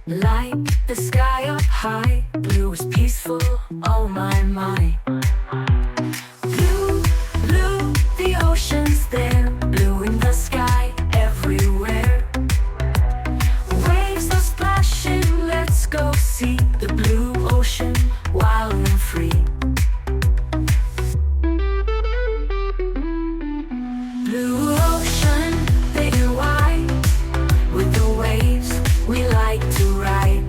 Like the sky up high, blue is peaceful, oh my my. Blue, blue, the ocean's there, blue in the sky, everywhere. Waves are splashing, let's go see the blue ocean, wild and free. Blue ocean, big and wide, with the waves we like to ride.